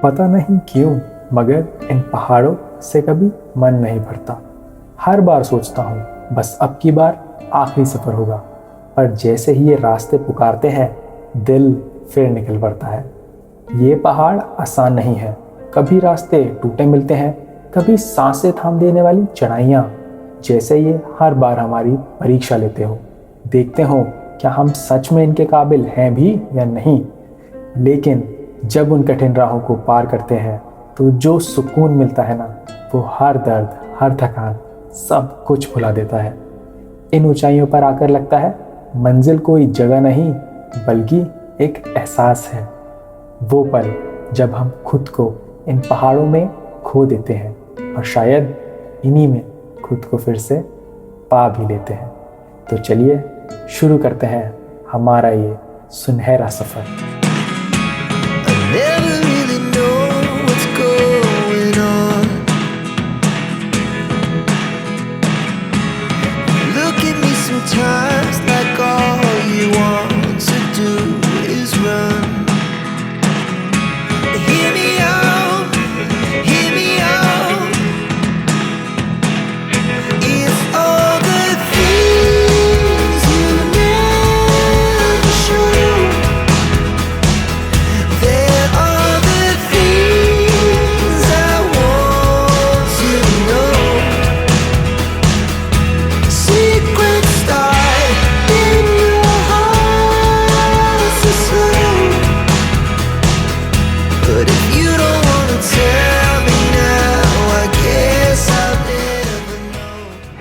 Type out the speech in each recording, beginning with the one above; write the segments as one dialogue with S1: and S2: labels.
S1: पता नहीं क्यों, मगर इन पहाड़ों से कभी मन नहीं भरता। हर बार सोचता हूँ बस अब की बार आखिरी सफ़र होगा, पर जैसे ही ये रास्ते पुकारते हैं दिल फिर निकल पड़ता है। ये पहाड़ आसान नहीं है, कभी रास्ते टूटे मिलते हैं, कभी सांसें थाम देने वाली चढ़ाइयाँ, जैसे ये हर बार हमारी परीक्षा लेते हो, देखते हो क्या हम सच में इनके काबिल हैं भी या नहीं। लेकिन जब उन कठिन राहों को पार करते हैं तो जो सुकून मिलता है ना, वो हर दर्द, हर थकान, सब कुछ भुला देता है। इन ऊंचाइयों पर आकर लगता है मंजिल कोई जगह नहीं बल्कि एक एहसास है। वो पल जब हम खुद को इन पहाड़ों में खो देते हैं और शायद इन्हीं में खुद को फिर से पा भी लेते हैं। तो चलिए शुरू करते हैं हमारा ये सुनहरा सफ़र।
S2: Never really know what's going on. Look at me sometimes like all you want to do is run. Hear me out, hear me out. It's all the things you never show.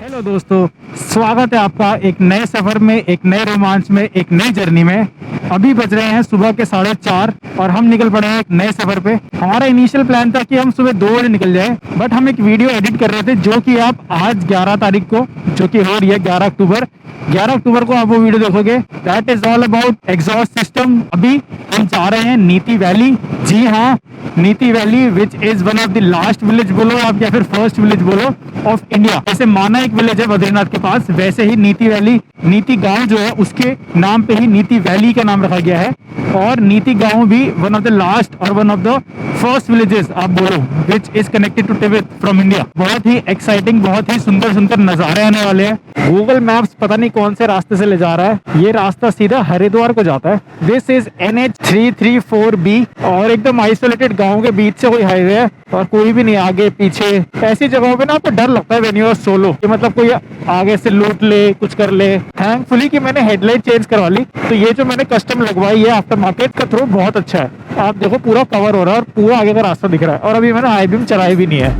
S3: Hello दोस्तों, स्वागत है आपका एक नए सफ़र में, एक नए रोमांच में, एक नई जर्नी में। अभी बज रहे हैं सुबह के 4:30 और हम निकल पड़े हैं एक नए सफ़र पे। हमारा इनिशियल प्लान था कि हम सुबह 2 बजे निकल जाएं, बट हम एक वीडियो एडिट कर रहे थे जो कि आप आज 11 तारीख को, जो कि हो रही है 11 अक्टूबर को आप वो वीडियो देखोगे। That is all about exhaust system. अभी हम जा रहे हैं नीति वैली। जी हाँ, नीति valley which is one of the last village बोलो आप या फिर फर्स्ट विलेज बोलो ऑफ इंडिया। जैसे माना एक विलेज है बद्रीनाथ के पास, वैसे ही नीति वैली, नीति गांव जो है उसके नाम पे ही नीति वैली का नाम रखा गया है। और नीति गांव भी वन ऑफ द लास्ट और one of the first villages आप बोलो which is connected to Tibet from India. बहुत ही एक्साइटिंग, बहुत ही सुंदर सुंदर नजारे आने वाले हैं। गूगल मैप्स पता नहीं कौन से रास्ते से ले जा रहा है। ये रास्ता सीधा हरिद्वार को जाता है। दिस इज NH334B और एकदम आइसोलेटेड गांव के बीच से कोई हाईवे है और कोई भी नहीं आगे पीछे। ऐसी जगहों पे ना आपको डर लगता है व्हेन यू आर सोलो, कि मतलब कोई आगे से लूट ले, कुछ कर ले। थैंकफुली कि मैंने हेडलाइट चेंज करवा ली, तो ये जो मैंने कस्टम लगवाई है आफ्टर मार्केट का थ्रू बहुत अच्छा है। आप देखो पूरा कवर हो रहा है और पूरा आगे का रास्ता दिख रहा है। और अभी मैंने हाई बीम चलाई भी नहीं है।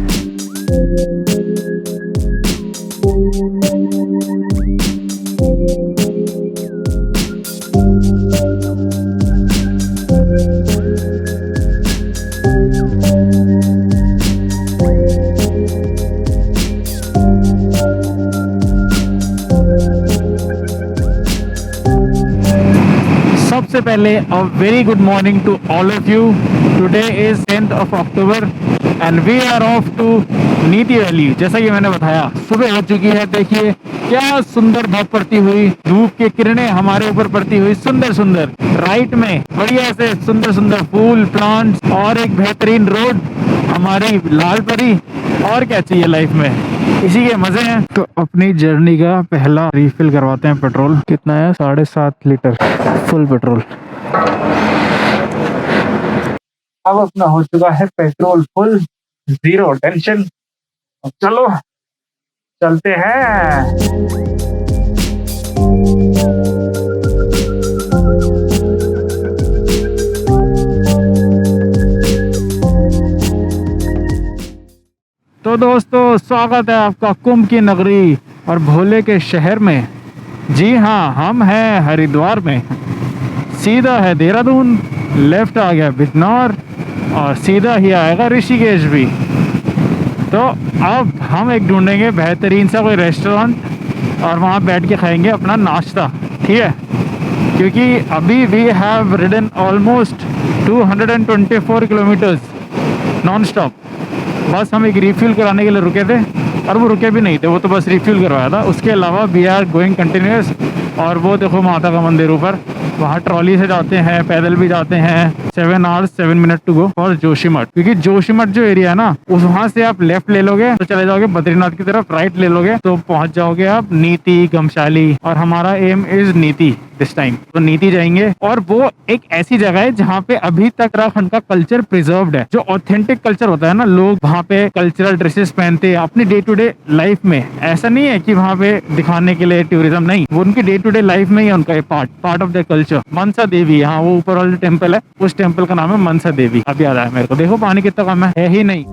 S3: सबसे पहले a very good morning to all of you. Today is 10th of October and we are off to Niti valley. जैसा कि मैंने बताया सुबह हो चुकी है। देखिए क्या सुंदर धूप पड़ती हुई, धूप की किरणें हमारे ऊपर पड़ती हुई, सुंदर सुंदर। राइट में बढ़िया से सुंदर सुंदर फूल, प्लांट्स और एक बेहतरीन रोड, हमारी लाल परी। और क्या चाहिए लाइफ में, इसी के मजे हैं। तो अपनी जर्नी का पहला रिफिल करवाते हैं पेट्रोल। कितना है? 7.5 लीटर फुल पेट्रोल। अब अपना हो चुका है पेट्रोल फुल, जीरो टेंशन। अब चलो चलते हैं। तो दोस्तों, स्वागत है आपका कुंभ की नगरी और भोले के शहर में। जी हाँ, हम हैं हरिद्वार में। सीधा है देहरादून, लेफ्ट आ गया बिजनौर और सीधा ही आएगा ऋषिकेश भी। तो अब हम एक ढूंढेंगे बेहतरीन सा कोई रेस्टोरेंट और वहाँ बैठ के खाएंगे अपना नाश्ता, ठीक है? क्योंकि अभी we have ridden almost 224 kilometres non stop. बस हम एक रिफ्यूल कराने के लिए रुके थे और वो रुके भी नहीं थे, वो तो बस रिफ्यूल करवाया था। उसके अलावा वी आर गोइंग कंटिन्यूस। और वो देखो माता का मंदिर ऊपर, वहाँ ट्रॉली से जाते हैं, पैदल भी जाते हैं, 7 hours 7 minutes to go for Joshimath, क्योंकि जोशीमठ जो एरिया है ना उस वहां से आप लेफ्ट ले लोगे तो चले जाओगे बद्रीनाथ की तरफ, राइट ले लोगे तो पहुंच जाओगे आप नीति, गमशाली, और हमारा एम इज नीति दिस टाइम। तो नीति जाएंगे और वो एक ऐसी जगह है जहाँ पे अभी तक उत्तराखंड का कल्चर प्रिजर्व्ड है। जो ऑथेंटिक कल्चर होता है ना, लोग वहाँ पे कल्चरल ड्रेसेस पहनते हैं अपनी डे टू डे लाइफ में। ऐसा नहीं है कि वहाँ पे दिखाने के लिए टूरिज्म, नहीं, वो उनकी डे टू डे लाइफ में ही है उनका part of the culture. Mansa Devi, हाँ वो ऊपर वाला टेम्पल है, उस टेम्पल का नाम है मनसा देवी। अब याद आया मेरे को, देखो पानी कितना कम है ही नहीं।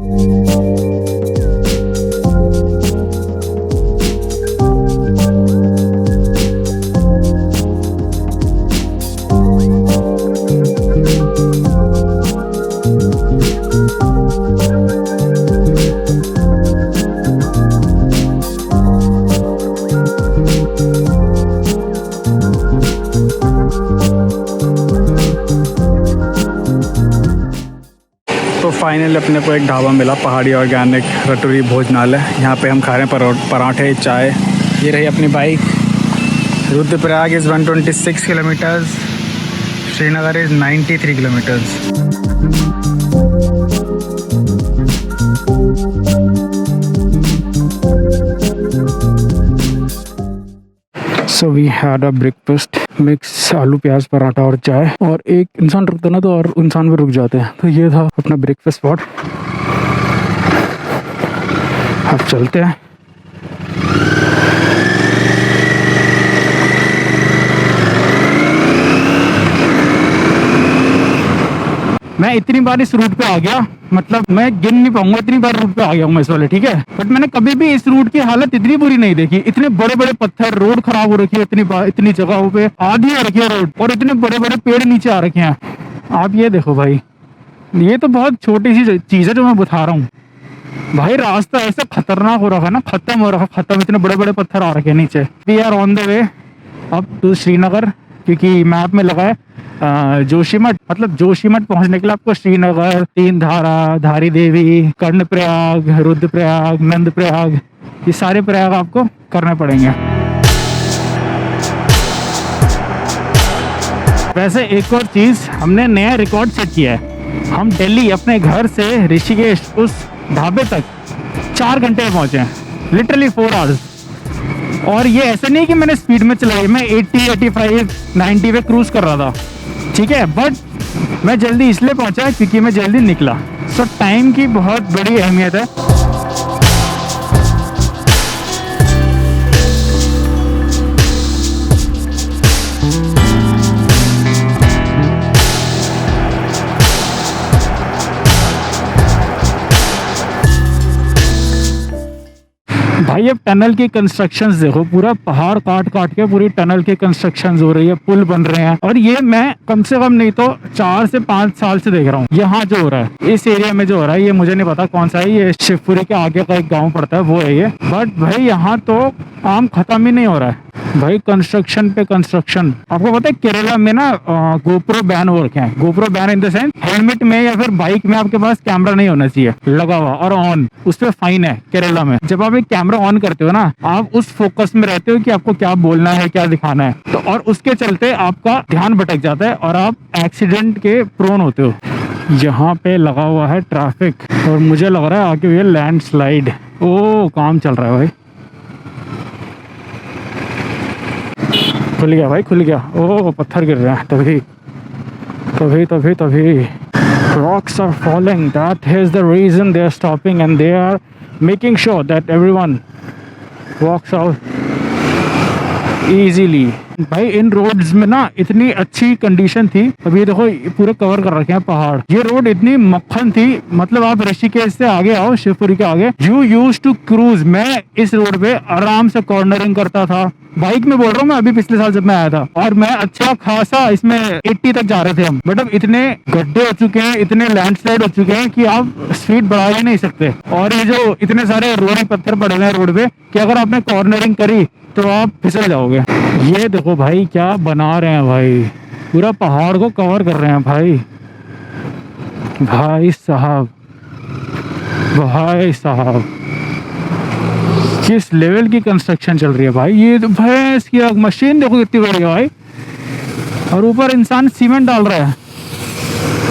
S3: तो फाइनली अपने को एक ढाबा मिला, पहाड़ी ऑर्गेनिक रटोरी भोजनालय। यहाँ पे हम खा रहे हैं पराठे, चाय। ये रही अपनी bike. Rudraprayag is 126 kilometres, Srinagar is 93 kilometres. So we had a breakfast, mix aloo pyaz paratha और चाय। और एक इंसान रुकता ना तो और इंसान भी रुक जाते हैं। तो ये था अपना ब्रेकफास्ट स्पॉट। अब चलते हैं। मैं इतनी बार इस रूट पे आ गया, मतलब मैं गिन नहीं पाऊंगा इतनी बार रूट पे आ गया हूँ मैं इस वाले, ठीक है। बट मैंने कभी भी इस रूट की हालत इतनी बुरी नहीं देखी। इतने बड़े बड़े पत्थर, रोड खराब हो रखी है इतनी जगहों पे, आधी हो रखी है रोड, और इतने बड़े बड़े पेड़ नीचे आ रखे हैं। आप ये देखो भाई, ये तो बहुत छोटी सी चीज है जो मैं बता रहा हूँ भाई। रास्ता ऐसा खतरनाक हो रखा है ना, खत्म हो रखा, खत्म। इतने बड़े बड़े पत्थर आ रखे हैं नीचे। We are on the way up to Srinagar, क्योंकि मैप में लगा है जोशीमठ। मतलब जोशीमठ पहुंचने के लिए आपको श्रीनगर, तीन धारा, धारी देवी, कर्णप्रयाग, रुद्रप्रयाग, नंदप्रयाग, ये सारे प्रयाग आपको करने पड़ेंगे। वैसे एक और चीज, हमने नया रिकॉर्ड सेट किया है। हम दिल्ली अपने घर से ऋषिकेश उस ढाबे तक 4 घंटे में पहुंचे हैं, लिटरली 4 आवर्स। और ये ऐसे नहीं कि मैंने स्पीड में चलाई, मैं 80, 85, 90 पे क्रूज कर रहा था, ठीक है। बट मैं जल्दी इसलिए पहुंचा क्योंकि मैं जल्दी निकला। सो टाइम की बहुत बड़ी अहमियत है। भाई अब टनल की कंस्ट्रक्शंस देखो, पूरा पहाड़ काट काट के पूरी टनल की कंस्ट्रक्शंस हो रही है, पुल बन रहे हैं। और ये मैं कम से कम नहीं तो 4 से 5 साल से देख रहा हूँ। यहाँ जो हो रहा है इस एरिया में जो हो रहा है, ये मुझे नहीं पता कौन सा है, ये शिवपुरी के आगे का एक गाँव पड़ता है वो है ये। बट भाई यहाँ तो काम खत्म ही नहीं हो रहा है भाई, कंस्ट्रक्शन पे कंस्ट्रक्शन। आपको पता है केरला में ना गोप्रो बैन हो रखे हैं। GoPro ban in the sense helmet में या फिर बाइक में आपके पास कैमरा नहीं होना चाहिए लगा हुआ और ऑन, उस पर फाइन है केरला में। जब आप एक कैमरा ऑन करते हो ना, आप उस फोकस में रहते हो कि आपको क्या बोलना है, क्या दिखाना है, तो और उसके चलते आपका ध्यान भटक जाता है और आप एक्सीडेंट के प्रोन होते हो। यहाँ पे लगा हुआ है ट्रैफिक और मुझे लग रहा है आगे हुई लैंडस्लाइड। ओ काम चल रहा है भाई, खुल गया भाई, खुल गया। ओ पत्थर गिर रहे हैं, तभी तभी तभी तभी rocks are falling. That is the reason they are stopping and they are making sure that everyone walks out easily. भाई इन रोड्स में ना इतनी अच्छी कंडीशन थी। अभी देखो पूरे कवर कर रखे हैं पहाड़। ये रोड इतनी मक्खन थी, मतलब आप ऋषिकेश से आगे आओ, शिवपुरी के आगे, यू यूज्ड टू क्रूज। मैं इस रोड पे आराम से कॉर्नरिंग करता था, बाइक में बोल रहा हूँ मैं, अभी पिछले साल जब मैं आया था, और मैं अच्छा खासा इसमें 80 तक जा रहे थे हम। बट अब इतने गड्ढे हो चुके हैं, इतने लैंडस्लाइड हो चुके हैं कि आप स्पीड बढ़ा ही नहीं सकते। और ये जो इतने सारे रोड़ी पत्थर पड़े हुए हैं रोड पे कि अगर आपने कॉर्नरिंग करी तो आप फिसल जाओगे। ये देखो भाई क्या बना रहे हैं भाई, पूरा पहाड़ को कवर कर रहे हैं भाई। भाई साहब, भाई साहब, किस लेवल की कंस्ट्रक्शन चल रही है भाई। ये तो भैंस की मशीन देखो कितनी बड़ी है भाई, और ऊपर इंसान सीमेंट डाल रहा है।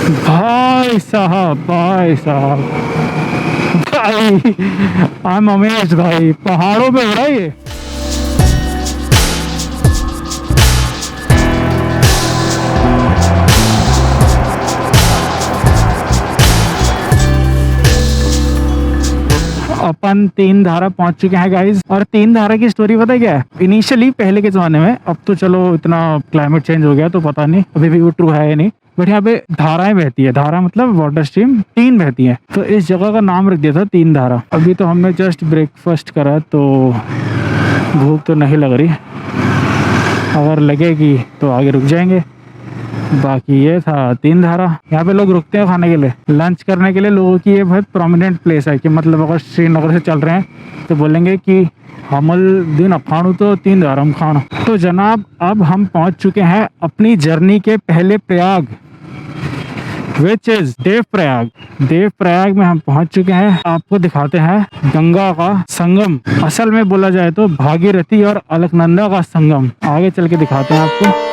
S3: भाई साहब भाई साहब भाई, आई एम अमेज्ड भाई, पहाड़ों पे हो रहा है ये। अपन तीन धारा पहुंच चुके हैं गाइस। और तीन धारा की स्टोरी पता है क्या है? इनिशियली पहले के जमाने में, अब तो चलो इतना क्लाइमेट चेंज हो गया तो पता नहीं अभी भी वो ट्रू है या नहीं, बट यहाँ पे धाराएं बहती है। धारा मतलब वाटर स्ट्रीम तीन बहती है, तो इस जगह का नाम रख दिया था तीन धारा। अभी तो हमने जस्ट ब्रेकफास्ट करा तो भूख तो नहीं लग रही, अगर लगेगी तो आगे रुक जाएंगे। बाकी ये था तीन धारा। यहाँ पे लोग रुकते हैं खाने के लिए, लंच करने के लिए। लोगों की ये बहुत प्रोमिनेंट प्लेस है कि मतलब अगर श्रीनगर से चल रहे हैं तो बोलेंगे कि हमल दिन अखाणु तो तीन धारा हम खाना। तो जनाब अब हम पहुंच चुके हैं अपनी जर्नी के पहले प्रयाग, विच इज देव प्रयाग। देव प्रयाग में हम पहुंच चुके हैं। आपको दिखाते हैं गंगा का संगम, असल में बोला जाए तो भागीरथी और अलकनंदा का संगम। आगे चल के दिखाते हैं आपको।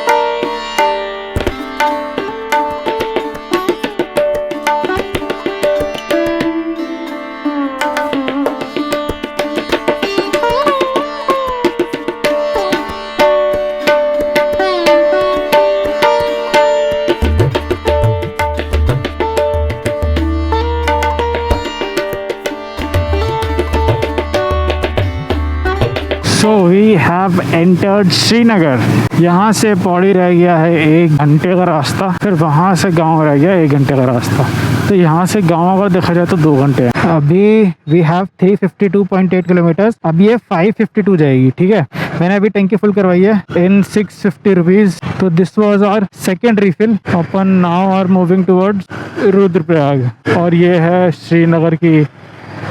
S3: So we have entered Srinagar. यहाँ से पौड़ी रह गया है 1 घंटे का रास्ता, फिर वहाँ से गांव रह गया 1 घंटे का रास्ता। तो यहाँ से गांव अगर देखा जाए तो 2 घंटे हैं। अभी we have 352.8 किलोमीटर्स, अब ये 552 जाएगी, ठीक है। मैंने अभी टंकी फुल करवाई है इन 650 रुपीज। तो this was our second refill. अपन now are moving towards Rudraprayag, और ये है श्रीनगर की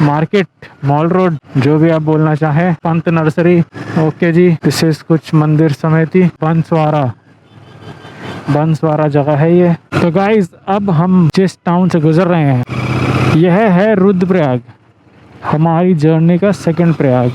S3: मार्केट, मॉल रोड, जो भी आप बोलना चाहें। Pant nursery, okay ji. This is कुछ मंदिर समिति, बंसवारा जगह है ये। तो गाइज अब हम जिस टाउन से गुजर रहे हैं यह है रुद्रप्रयाग, हमारी जर्नी का सेकंड प्रयाग,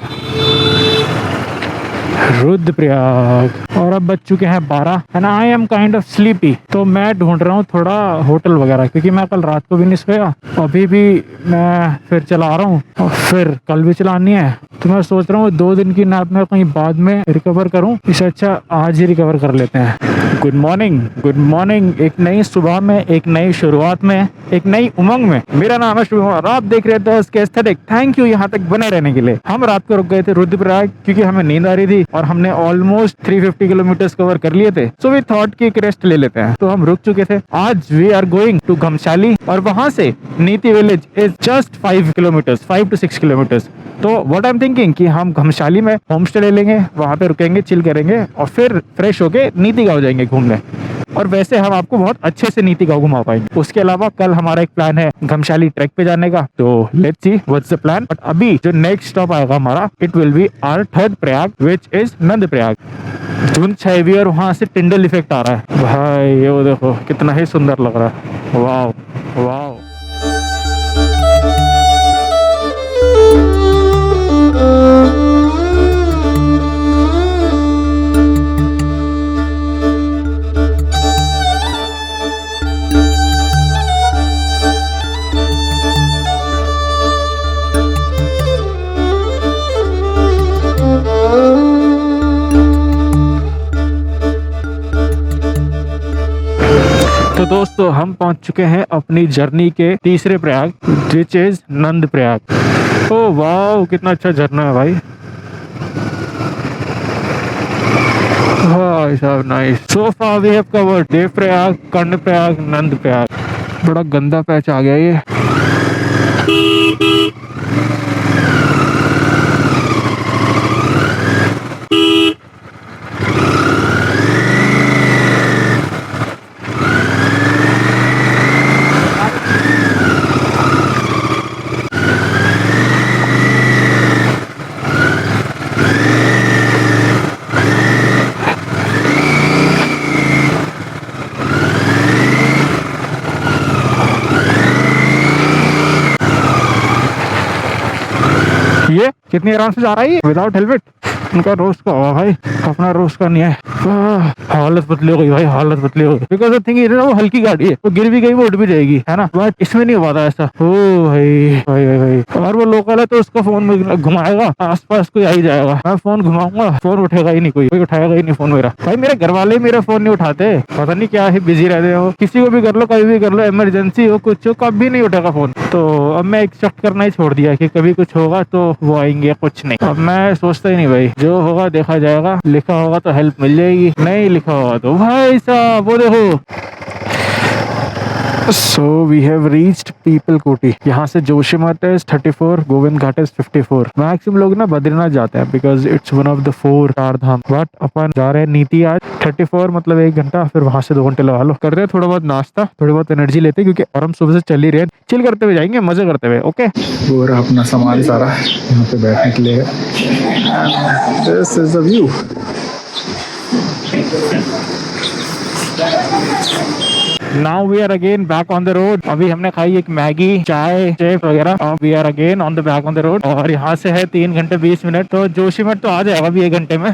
S3: रुद्रप्रयाग। और अब बज चुके हैं 12 and I am kind of sleepy. तो मैं ढूंढ रहा हूँ थोड़ा होटल वगैरह, क्योंकि मैं कल रात को भी नहीं सोया, अभी भी मैं फिर चला रहा हूँ और फिर कल भी चलानी है। तो मैं सोच रहा हूँ 2 दिन की नैप में कहीं बाद में रिकवर करूँ, इससे अच्छा आज ही रिकवर कर लेते हैं। Good morning, good morning. एक नई सुबह में, एक नई शुरुआत में, एक नई उमंग में। मेरा नाम है शुभम और आप देख रहे थे उसके एस्थेटिक। थैंक यू यहाँ तक बने रहने के लिए। हम रात को रुक गए थे रुद्रप्रयाग क्योंकि हमें नींद आ रही थी और हमने ऑलमोस्ट 350 किलोमीटर कवर कर लिए थे। सो वी थॉट कि एक रेस्ट ले लेते हैं, तो हम रुक चुके थे। आज वी आर गोइंग टू घमशाली और वहां से नीति village is just 5 kilometres, 5 to 6 kilometres. तो व्हाट आई एम थिंकिंग कि हम घमशाली में होम स्टे ले लेंगे, वहां पे रुकेंगे, चिल करेंगे और फिर फ्रेश होके नीति गांव जाएंगे घूमने। और वैसे हम आपको बहुत अच्छे से नीति गांव घुमा पाएंगे। उसके अलावा कल हमारा एक प्लान है घमशाली ट्रैक पे जाने का, तो let's see what's the plan. But अभी जो नेक्स्ट स्टॉप आएगा हमारा, it will be our third Prayag which is Nand Prayag. धुंध छाई हुई और वहां से टिंडल इफेक्ट आ रहा है भाई, ये वो देखो कितना ही सुंदर लग रहा है। वाह वाह। तो दोस्तों हम पहुंच चुके हैं अपनी जर्नी के तीसरे Prayag which is Nand Prayag. Oh वाह, कितना अच्छा झरना है भाई। भाई साहब nice. So far we have covered Dev Prayag, Karn Prayag, Nand Prayag. बड़ा गंदा पैच आ गया ये। ये कितनी आराम से जा रहा है ये विदाउट हेलमेट। उनका रोज का होगा भाई, अपना रोज का नहीं है। हालत पतली हो गई भाई, हालत पतली हो गई। बिकॉज आई थिंक वो हल्की गाड़ी है, वो गिर भी गई वो उठ भी जाएगी, है ना। बट इसमें नहीं हुआ था ऐसा। ओ भाई भाई भाई भाई, अगर वो लोकल है तो उसका फोन घुमाएगा, आसपास कोई आ ही जाएगा। मैं फोन घुमाऊंगा, फोन उठेगा ही नहीं, कोई उठाएगा ही नहीं फोन मेरा। भाई मेरे घर वाले मेरा फोन नहीं उठाते, पता नहीं क्या है, बिजी रहते हो। किसी को भी कर लो, कभी भी कर लो, इमरजेंसी हो कुछ हो, कभी नहीं उठेगा फोन। तो अब मैं एक्सपेक्ट करना ही छोड़ दिया कि कभी कुछ होगा तो वो आएंगे, कुछ नहीं। अब मैं सोचता ही नहीं भाई, जो होगा देखा जाएगा। लिखा होगा तो हेल्प मिल जाएगी, नहीं लिखा होगा तो भाई साहब वो देखो। So we have reached people कोटी। यहाँ से Joshimath is 34, Govind Ghat is 54। Maximum लोग ना बद्रीनाथ जाते हैं because it's one of the 4 चार धाम। बट अपन जा रहे हैं नीति आज 34, मतलब 1 घंटा, फिर वहां से 2 घंटे लगा लो। करते हैं थोड़ा बहुत नाश्ता, थोड़ी बहुत एनर्जी लेते हैं, क्योंकि और हम सुबह से चल ही रहे हैं। चिल करते हुए जाएंगे, मजे करते हुए। ओके, और अपना सामान सारा यहाँ पे बैठने के लिए। This is the view. Now we are again back on the road। अभी हमने खाई एक मैगी, चाय, चिप्स वगैरह। अब we are again on the back on the road। और यहाँ से है 3 घंटे 20 मिनट, तो जोशीमठ तो आ जाएगा अभी 1 घंटे में।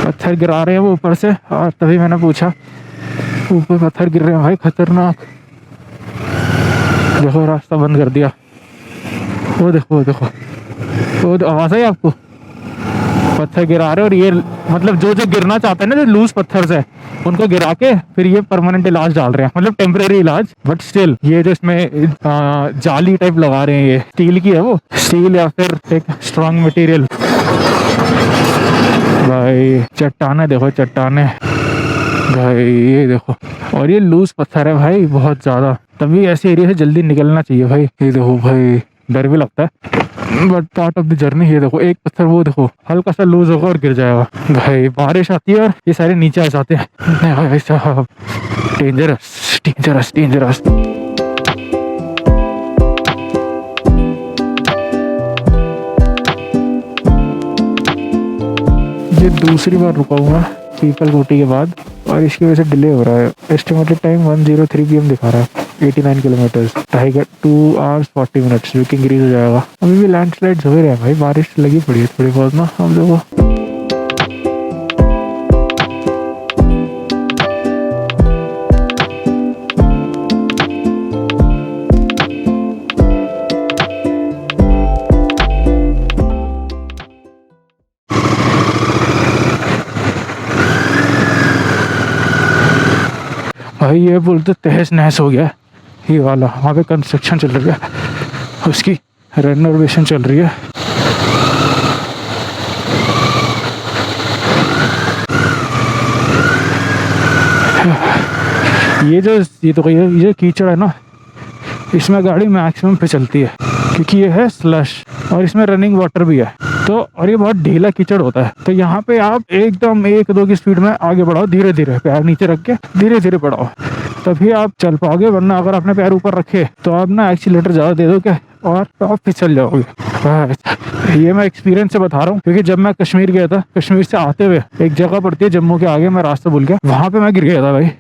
S3: पत्थर गिरा रहे हैं वो ऊपर से, और तभी मैंने पूछा, ऊपर पत्थर गिर रहे हैं भाई, खतरनाक। देखो रास्ता बंद कर दिया। वो देखो वो देखो, वो आवाज है आपको, पत्थर गिरा रहे। और ये मतलब जो गिरना चाहते हैं ना, जो लूज पत्थर से, उनको गिरा के फिर ये परमानेंट इलाज डाल रहे हैं, मतलब टेम्परेरी इलाज। बट स्टिल ये जो इसमें जाली टाइप लगा रहे हैं, ये स्टील की है, वो स्टील या फिर एक स्ट्रॉन्ग मटेरियल। भाई चट्टाने देखो, चट्टाने भाई, ये देखो। और ये लूज पत्थर है भाई, बहुत ज्यादा। तभी ऐसे एरिया से जल्दी निकलना चाहिए भाई। ये देखो भाई, डर भी लगता है, but part of the journey. ये देखो एक पत्थर, वो देखो हल्का सा लूज होगा और गिर जाएगा भाई। बारिश आती है और ये सारे नीचे आ जाते हैं भाई साहब। Dangerous dangerous dangerous. ये दूसरी बार रुका हुआ पीपल कोटी के बाद, और इसकी वजह से डिले हो रहा है। एस्टिमेटेड टाइम 1:03 PM दिखा रहा है। 89 किलोमीटर्स, 2 hours 40 minutes, जो कि इंक्रीज हो जाएगा। अभी भी लैंडस्लाइड्स हो रहे हैं भाई, बारिश लगी पड़ी है थोड़ी बहुत ना हम लोगों को। भाई ये पुल तो तहस नहस हो गया, ये वाला। वहाँ पे कंस्ट्रक्शन चल रही है, उसकी रेनोवेशन चल रही है। ये जो कीचड़ है ना, इसमें गाड़ी मैक्सिमम पे चलती है, क्योंकि ये है स्लश और इसमें रनिंग वाटर भी है। तो और ये बहुत ढीला कीचड़ होता है, तो यहाँ पे आप एकदम 1-2 की स्पीड में आगे बढ़ाओ, धीरे धीरे पैर नीचे रख के धीरे धीरे बढ़ाओ, तभी आप चल पाओगे। वरना अगर आपने पैर ऊपर रखे तो आप ना एक्सीलेटर ज़्यादा दे दोगे और आप फिसल जाओगे। ये मैं एक्सपीरियंस से बता रहा हूँ, क्योंकि जब मैं कश्मीर गया था, कश्मीर से आते हुए एक जगह पड़ती है जम्मू के आगे, मैं रास्ता भूल गया, वहाँ पे मैं गिर गया था भाई।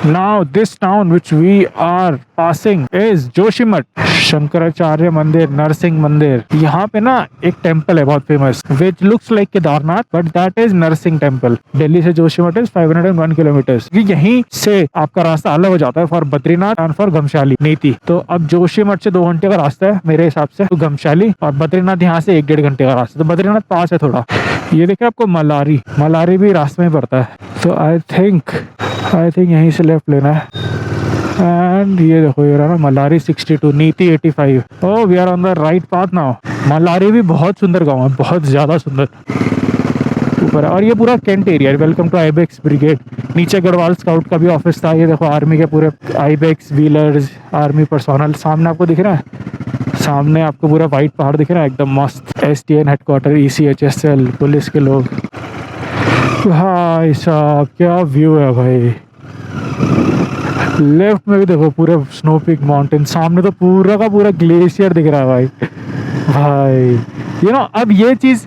S3: Now this town which we are passing is Joshimath, Shankaracharya मंदिर, नरसिंह मंदिर। यहाँ पे ना एक टेम्पल है बहुत famous, which looks like Kedarnath, but that is Narsingh temple. Delhi से जोशीमठ is 501 किलोमीटर्स। यहीं से आपका रास्ता अलग हो जाता है फॉर बद्रीनाथ एंड फॉर घमशाली नीति। तो अब जोशीमठ से 2 घंटे का रास्ता है मेरे हिसाब से, तो घमशाली और बद्रीनाथ यहाँ से 1-1.5 घंटे का रास्ता। तो बद्रीनाथ पास है थोड़ा। ये देखिए आपको मलारी भी रास्ते में पड़ता है। तो आई थिंक यहीं से लेफ्ट लेना है। एंड ये देखो ये रहा ना Malari 62, Niti 85। Oh we are on the right path now. Malari भी बहुत सुंदर गांव है, बहुत ज़्यादा सुंदर ऊपर है। और ये पूरा कैंट एरिया है। Welcome to Ibex brigade. नीचे गढ़वाल स्काउट का भी ऑफिस था। ये देखो आर्मी के पूरे आईबेक्स व्हीलर्स, आर्मी पर्सोनल सामने आपको दिख रहा है। सामने आपको पूरा वाइट पहाड़ दिख रहा है, एकदम मस्त। STN हेडक्वार्टर, ECHSL, पुलिस के लोग। भाई साहब क्या व्यू है भाई। लेफ्ट में भी देखो पूरे स्नो पीक माउंटेन, सामने तो पूरा का पूरा ग्लेशियर दिख रहा है भाई। यू नो अब ये चीज़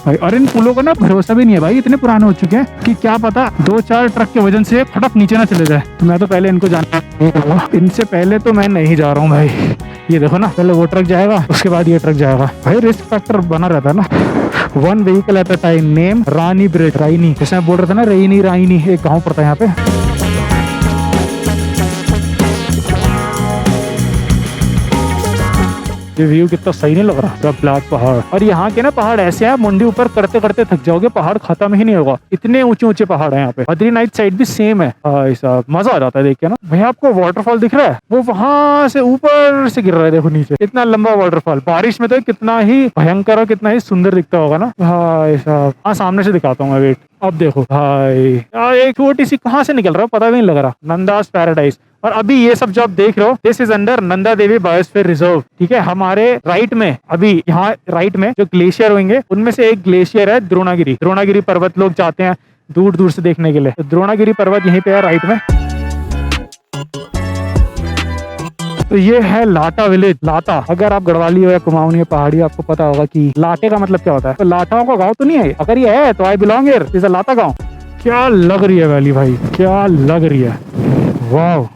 S3: भाई। और इन पुलों का ना भरोसा भी नहीं है भाई, इतने पुराने हो चुके हैं कि क्या पता 2-4 ट्रक के वजन से फटक नीचे ना चले जाए। तो मैं तो पहले इनको जानना, इनसे पहले तो मैं नहीं जा रहा हूँ भाई। ये देखो ना, पहले वो ट्रक जाएगा, उसके बाद ये ट्रक जाएगा भाई। रिस्क फैक्टर बना रहता है ना। 1 vehicle at a time. Name Rani bridge, Raini, जैसे मैं बोल रहा था ना, रेनी राइनी एक गाँव पड़ता है यहाँ पे। ये व्यू कितना सही नहीं लग रहा, सब ब्लैक पहाड़। और यहाँ के ना पहाड़ ऐसे हैं, मुंडी ऊपर करते करते थक जाओगे, पहाड़ खत्म ही नहीं होगा, इतने ऊंचे ऊंचे पहाड़ है यहाँ पे। बद्रीनाथ साइड भी सेम है भाई साहब, मजा आ जाता है देख के ना। भैया आपको वाटरफॉल दिख रहा है, वो वहां से ऊपर से गिर रहा है, देखो नीचे, इतना लंबा वाटरफॉल। बारिश में तो कितना ही भयंकर और कितना ही सुंदर दिखता होगा ना भाई साहब। हाँ, सामने से दिखाता हूँ मैं, वेट। अब देखो भाई, एक छोटी सी कहाँ से निकल रहा है पता भी नहीं लग रहा, नंदास पैराडाइज। और अभी ये सब जो आप देख रहे हो, this is under Nanda Devi biosphere reserve, ठीक है। हमारे राइट में, अभी यहाँ राइट में जो ग्लेशियर होंगे, उनमें से एक ग्लेशियर है द्रोणागिरी। द्रोणागिरी पर्वत लोग जाते हैं दूर दूर से देखने के लिए, तो द्रोणागिरी पर्वत यहीं पे है राइट में। तो ये है लाटा विलेज। लाटा, अगर आप गढ़वाली हो या कुमाऊनी या पहाड़ी, आपको पता होगा कि लाटे का मतलब क्या होता है। तो लाटाओं का गाँव तो नहीं है, अगर ये है तो I belong here, is a Lata गाँव। क्या लग रही है वैली भाई, क्या लग रही है, वाह,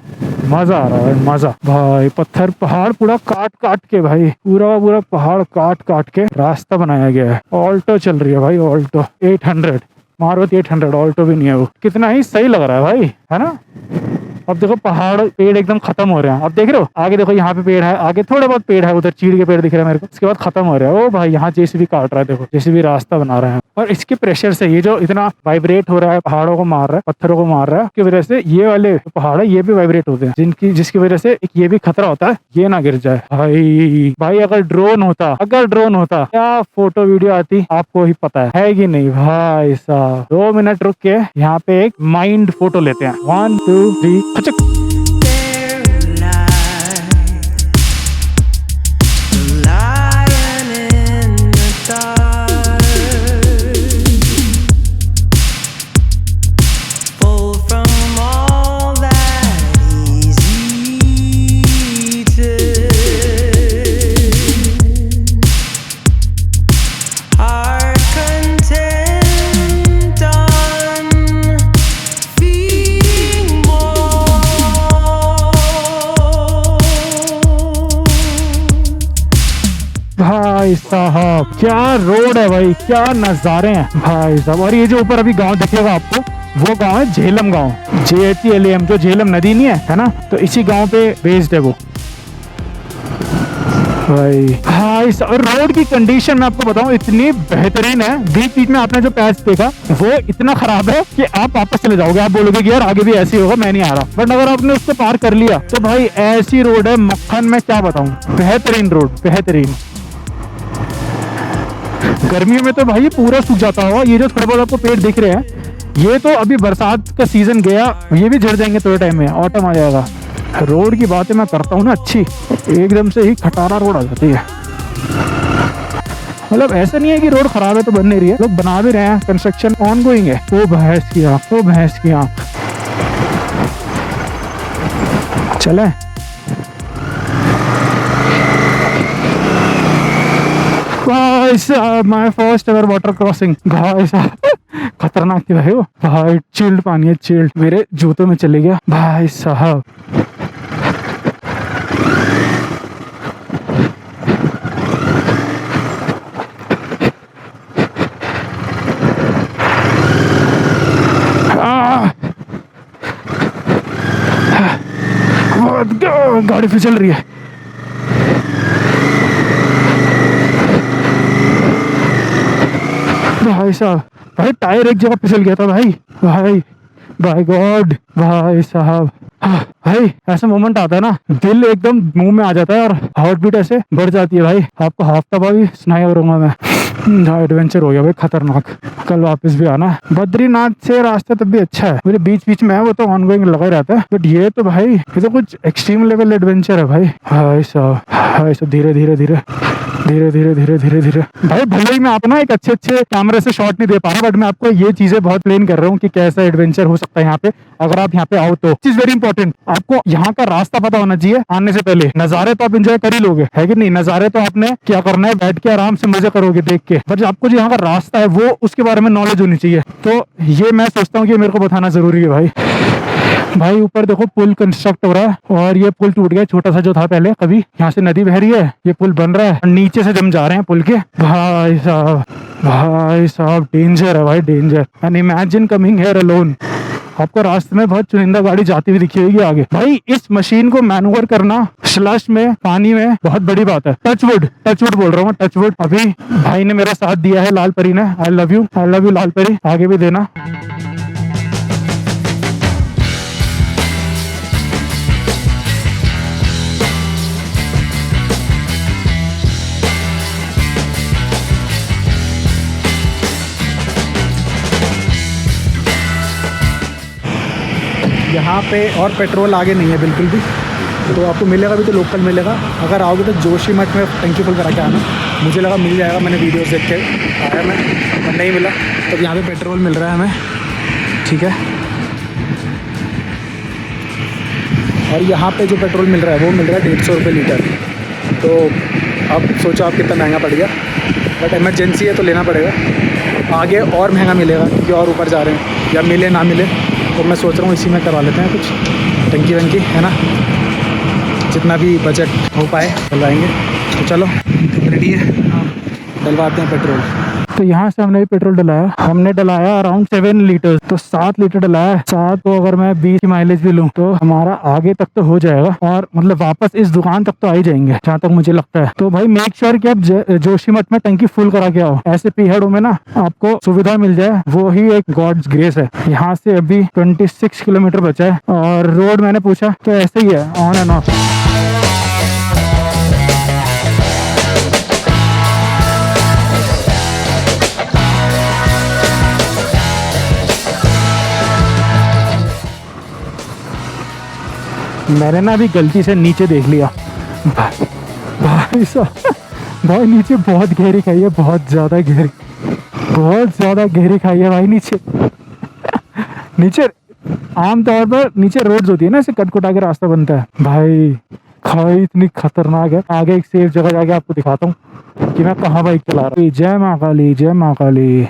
S3: मजा आ रहा है, मजा भाई। पत्थर पहाड़ पूरा काट काट के भाई, पूरा पहाड़ काट काट के रास्ता बनाया गया है। ऑल्टो चल रही है भाई, ऑल्टो 800, मारुति 800, ऑल्टो भी नहीं है वो। कितना ही सही लग रहा है भाई, है ना। अब देखो पहाड़, पेड़ एकदम खत्म हो रहे हैं। अब देख रहे हो आगे, देखो यहाँ पे पेड़ है, आगे थोड़े बहुत पेड़ है, उधर चीड़ के पेड़ दिख रहे हैं मेरे को, उसके बाद खत्म हो रहा है। ओ भाई, यहाँ जेसीबी काट रहा है, देखो जेसीबी रास्ता बना रहे हैं। और इसके प्रेशर से ये जो इतना वाइब्रेट हो रहा है, पहाड़ों को मार रहा है, पत्थरों को मार रहा है, उसकी वजह से ये वाले पहाड़ है ये भी वाइब्रेट होते हैं, जिसकी वजह से एक ये भी खतरा होता है, ये ना गिर जाए भाई। अगर ड्रोन होता क्या फोटो वीडियो आती, आपको ही पता है कि नहीं भाई साहब। 2 मिनट रुक के यहाँ पे एक माइंड फोटो लेते हैं। 1 2 3 भाई साहब, क्या रोड है भाई, क्या नजारे हैं भाई साहब। और ये जो ऊपर अभी गांव दिखेगा आपको, वो गांव है झेलम गांव, JHELAM, जो झेलम नदी नहीं है ना, तो इसी गांव पे बेस्ड है वो भाई। रोड की कंडीशन मैं आपको बताऊं, इतनी बेहतरीन है। बीच बीच में आपने जो पैच देखा वो इतना खराब है कि आप वापस चले जाओगे, आप बोलोगे कि यार आगे भी ऐसे ही होगा, मैं नहीं आ रहा। बट अगर आपने उसको पार कर लिया तो भाई ऐसी रोड है मक्खन, में क्या बताऊं, बेहतरीन रोड, बेहतरीन। गर्मियों में तो भाई पूरा सूख जाता होगा। ये जो थोड़े बहुत आपको पेड़ दिख रहे हैं, ये तो अभी बरसात का सीजन गया, ये भी झड़ जाएंगे थोड़े टाइम में, ऑटम आ जाएगा। रोड की बातें मैं करता हूँ ना अच्छी, एकदम से ही खटारा रोड आ जाती है। मतलब ऐसा नहीं है कि रोड खराब है तो बन नहीं रही है, लोग बना भी रहे हैं, कंस्ट्रक्शन ऑन गोइंग है। वो भैंस की आंख, वो भैंस की आंख। चले भाई साहब, my first ever water crossing. भाई साहब खतरनाक थी भाई वो, भाई चिल्ड पानी है, चिल्ड, मेरे जूतों में चले गया भाई साहब। गाड़ी फिसल रही है भाई साहब। भाई टायर एक जगह फिसल गया था भाई, बाय गॉड भाई साहब। भाई ऐसा मोमेंट आता है ना, दिल एकदम मुंह में आ जाता है और हार्ट बीट ऐसे बढ़ जाती है भाई। आपको हफ्ता बाद भी सुनाया करूंगा मैं। एडवेंचर हो गया भाई खतरनाक। कल वापस भी आना है। बद्रीनाथ से रास्ता तब भी अच्छा है, मेरे बीच बीच में है, वो तो ऑनगोइंग लगा ही रहता है। बट ये तो भाई, ये तो कुछ एक्सट्रीम लेवल एडवेंचर है भाई। भाई साहब धीरे धीरे धीरे धीरे धीरे धीरे धीरे धीरे। भाई भले ही मैं आप ना एक अच्छे कैमरे से शॉट नहीं दे पा रहा, बट मैं आपको ये चीजें बहुत प्लेन कर रहा हूँ कि कैसा एडवेंचर हो सकता है यहाँ पे अगर आप यहाँ पे आओ तो। चीज वेरी इंपॉर्टेंट, आपको यहाँ का रास्ता पता होना चाहिए आने से पहले। नजारे तो आप एंजॉय कर ही लोगे, है कि नहीं? नजारे तो आपने क्या करना है, बैठ के आराम से मजे करोगे देख के, बट आपको जो यहाँ का रास्ता है वो उसके बारे में नॉलेज होनी चाहिए। तो ये मैं सोचता हूँ कि मेरे को बताना जरूरी है भाई। भाई ऊपर देखो पुल कंस्ट्रक्ट हो रहा है और ये पुल टूट गया, छोटा सा जो था पहले। कभी यहाँ से नदी बह रही है, ये पुल बन रहा है और नीचे से जम जा रहे हैं पुल के। भाई साहब डेंजर है भाई, danger. And imagine coming here alone. आपको रास्ते में बहुत चुनिंदा गाड़ी जाती हुई दिखी होगी आगे। भाई इस मशीन को मैनुवर करना स्लश में, पानी में, बहुत बड़ी बात है। टचवुड बोल रहा हूँ, टचवुड। अभी भाई ने मेरा साथ दिया है, लाल परी ने। आई लव यू लाल परी, आगे भी देना। यहाँ पे और पेट्रोल आगे नहीं है बिल्कुल भी, तो आपको मिलेगा भी तो लोकल मिलेगा। अगर आओगे तो जोशीमठ में टंकी फुल करा के आना। मुझे लगा मिल जाएगा, मैंने वीडियोस देख के आया मैं, पर नहीं मिला। तो यहाँ पे पेट्रोल मिल रहा है हमें, ठीक है। और यहाँ पे जो पेट्रोल मिल रहा है वो मिल रहा है 150 रुपये लीटर। तो अब सोचो आप कितना महंगा पड़ गया, बट इमरजेंसी है तो लेना पड़ेगा। आगे और महंगा मिलेगा क्योंकि और ऊपर जा रहे हैं, या मिले ना मिले। तो मैं सोच रहा हूँ इसी में करवा लेते हैं कुछ टंकी वंकी, है ना, जितना भी बजट हो पाए डलवाएंगे। तो चलो रेडी है, डलवाते हैं पेट्रोल। तो यहाँ से हमने पेट्रोल डलाया, हमने डलाया अराउंड 7 लीटर, तो 7 लीटर डलाया। 7 को अगर मैं 20 की माइलेज भी लूँ तो हमारा आगे तक तो हो जाएगा, और मतलब वापस इस दुकान तक तो आ ही जाएंगे जहाँ तक मुझे लगता है। तो भाई मेक श्योर कि आप जोशीमठ में टंकी फुल करा के आओ। ऐसे पीहड़ों में ना आपको सुविधा मिल जाए, वो ही एक गॉड्स ग्रेस है। यहाँ से अभी 26 किलोमीटर बचा है, और रोड मैंने पूछा तो ऐसे ही है, ऑन एंड ऑफ। मैंने ना अभी गलती से नीचे देख लिया। भाई साहब, भाई नीचे बहुत गहरी खाई है, बहुत ज़्यादा गहरी खाई है भाई नीचे। नीचे आमतौर पर नीचे रोड्स होती है ना, ऐसे कटकुटा के रास्ता बनता है। भाई खाई इतनी खतरनाक है। आगे एक सेफ जगह जाके आपको दिखाता हूँ कि मैं कहाँ बाइक चला रहा हूँ। जय माँ काली, जय माँ काली।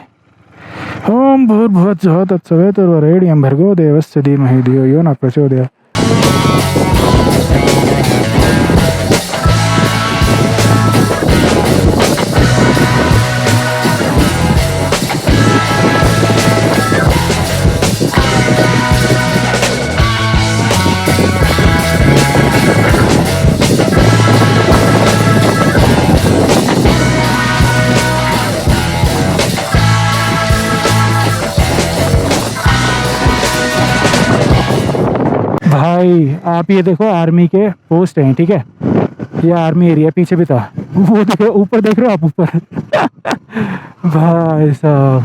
S3: ओम भूर्भुवस्सुः तत्सवितुर्वरेण्यं भर्गो देवस्य धीमहि धियो यो न प्रचोदयात्। भाई आप ये देखो, आर्मी के पोस्ट हैं, ठीक है। ये आर्मी एरिया पीछे भी था, वो देखो ऊपर, देख रहे हो आप ऊपर। भाई साहब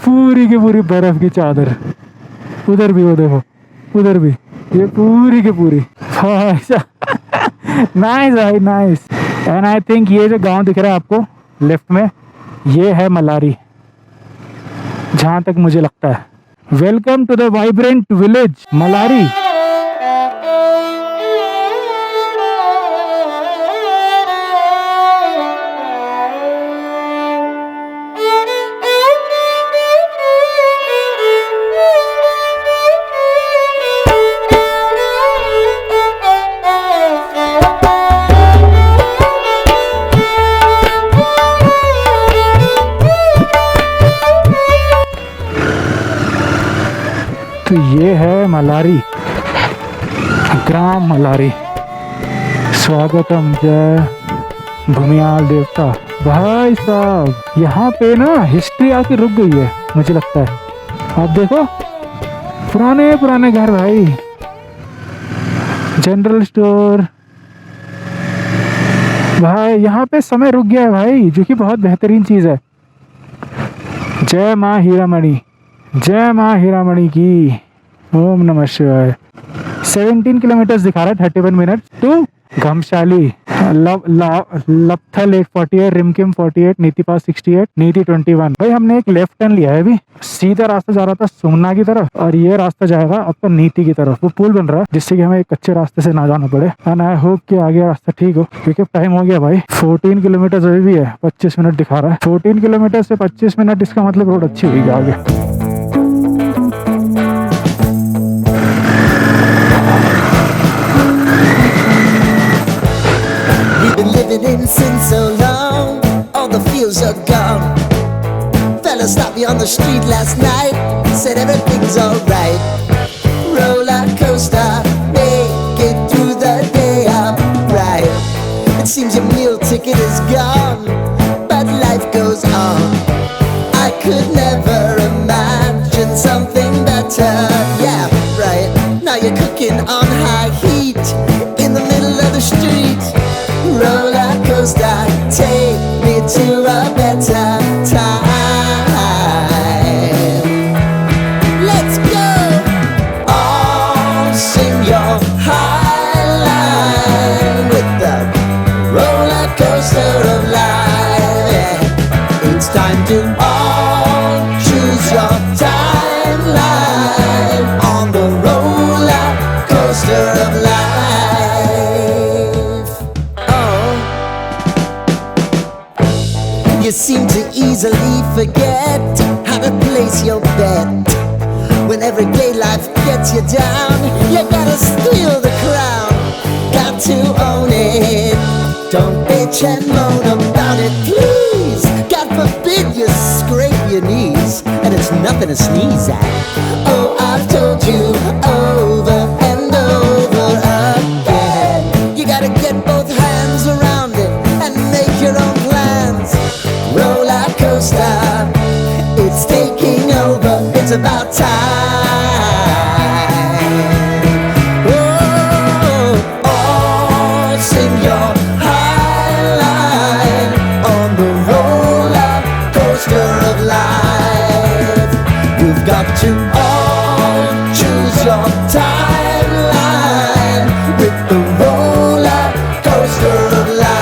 S3: पूरी की पूरी बर्फ की चादर। उधर भी वो देखो, उधर भी, ये पूरी की पूरी। भाई साहब नाइस भाई, नाइस। एंड आई थिंक ये जो गांव दिख रहा है आपको लेफ्ट में, ये है मलारी, जहाँ तक मुझे लगता है। Welcome to the vibrant village Malari. तो ये है मलारी, ग्राम मलारी। स्वागतम, जय भूमियाल देवता। भाई साहब यहाँ पे ना हिस्ट्री आके रुक गई है मुझे लगता है। आप देखो पुराने पुराने घर भाई, जनरल स्टोर। भाई यहाँ पे समय रुक गया है भाई, जो कि बहुत बेहतरीन चीज़ है। जय माँ हीरामणि, जय माँ हीरामणि की। ओम नमः शिवाय। 17 किलोमीटर दिखा रहा है, 31 मिनट टू घमशाली, लपथल 148, रिमकिम 48, नीति पास 68, नीति 21। भाई हमने एक लेफ्ट टर्न लिया है अभी, सीधा रास्ता जा रहा था सुमना की तरफ और ये रास्ता जाएगा आपका नीति की तरफ। वो पुल बन रहा है जिससे कि हमें एक कच्चे रास्ते से ना जाना पड़े। एंड आई होप कि आगे रास्ता ठीक हो, क्योंकि टाइम हो गया भाई 14 किलोमीटर अभी भी है, 25 मिनट दिखा रहा है। 14 किलोमीटर से 25 मिनट, इसका मतलब रोड अच्छी हुई आगे।
S2: Living in sin so long, all the feels are gone. Fella stopped me on the street last night, said everything's alright. Roller coaster, make it through the day upright. It seems your meal ticket is gone, but life goes on. I could never imagine something better. Yeah, right. Now you're cooking on high heat in the middle of the street. Roller coaster, take me to a better time. Let's go. All sing your high line with the roller coaster of life. Yeah. It's time to all choose your timeline on the roller coaster of life. You seem to easily forget how to place your bet. When every day life gets you down, you gotta steal the crown. Got to own it. Don't bitch and moan about it, please. God forbid you scrape your knees, and it's nothing to sneeze at. Oh, I've told you over and over again. You gotta get both hands around it and make your own plans. Roller coaster, it's taking over, it's about time. Oh, all sing your high line on the roller coaster of life. You've got to all choose your timeline with the roller coaster of life.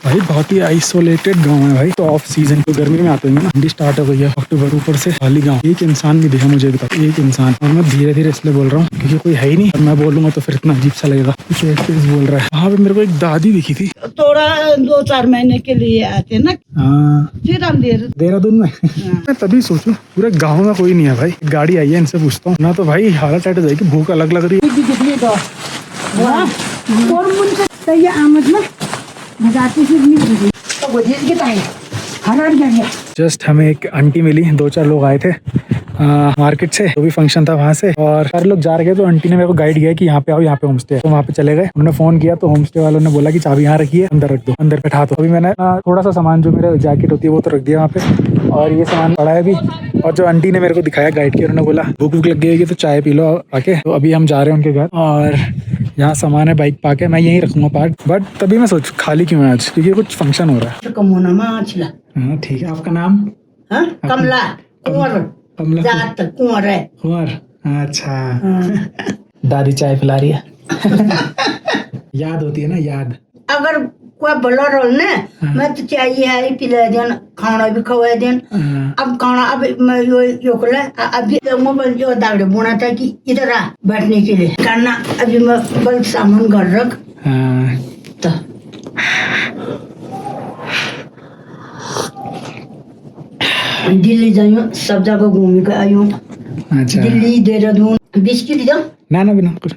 S3: भाई बहुत ही isolated गांव है भाई। तो off season तो गर्मी में आते हैं ना, ठंडी स्टार्ट हो गई है अक्टूबर, ऊपर से खाली गांव, एक इंसान नहीं दिखा मुझे अभी तक, एक इंसान। और मैं धीरे धीरे इसलिए बोल रहा हूँ क्योंकि कोई है ही नहीं, और मैं बोलूंगा तो फिर इतना अजीब सा लगेगा। कुछ एक तेज बोल रहा है। वहाँ पे मेरे को एक दादी दिखी थी,
S4: थोड़ा 2-4 महीने के लिए आते ना।
S3: हाँ,
S4: फिर हम
S3: देहरादून में। मैं तभी सोचूं पूरे गाँव में कोई नहीं है भाई। गाड़ी आई है, इनसे पूछता हूँ ना, तो भाई हालत टाइट हो जाएगी, भूख अलग लग रही है। जस्ट हमें एक आंटी मिली, 2-4 लोग आए थे मार्केट से, तो भी फंक्शन था वहाँ से, और सारे लोग जा रहे थे। तो आंटी ने मेरे को गाइड किया कि यहाँ पे आओ, यहाँ पे होम स्टे है। तो वहाँ पे चले गए। उन्होंने फोन किया तो होम स्टे वालों ने बोला कि चाबी यहाँ रखी है, अंदर रख दो, अंदर बैठा दो। अभी मैंने थोड़ा सा सामान जो मेरा जैकेट होती है वो तो रख दिया वहाँ पे, और ये सामान पड़ा है अभी। और जो आंटी ने मेरे को दिखाया गाइड किया, उन्होंने बोला भूख भूख लग गई है तो चाय पी लो आके। तो अभी हम जा रहे हैं उनके घर, और यहाँ सामान है बाइक पाके, मैं यहीं रखूंगा पार्क। बट तभी मैं सोच खाली क्यों है आज, क्योंकि कुछ फंक्शन हो रहा है। हाँ ठीक है। आपका नाम?
S4: कमला कुंवर,
S3: कमला
S4: जात कुंवर है।
S3: कुंवर, अच्छा। दादी चाय पिला रही है। याद होती है ना, याद।
S4: अगर कोई बोलो रोल ने, मैं तो चाहिए है पिला देन, खाना भी खवा देन। अब खाना अब मैं यो कर अभी मोबाइल जो दावड़े बोना था कि इधर आ बैठने के लिए करना। अभी मैं बल सामान घर रख। तो दिल्ली जाइयो, सब जगह घूम के आयो।
S3: अच्छा।
S4: दिल्ली, देहरादून। बिस्किट दो
S3: ना ना बिना कुछ।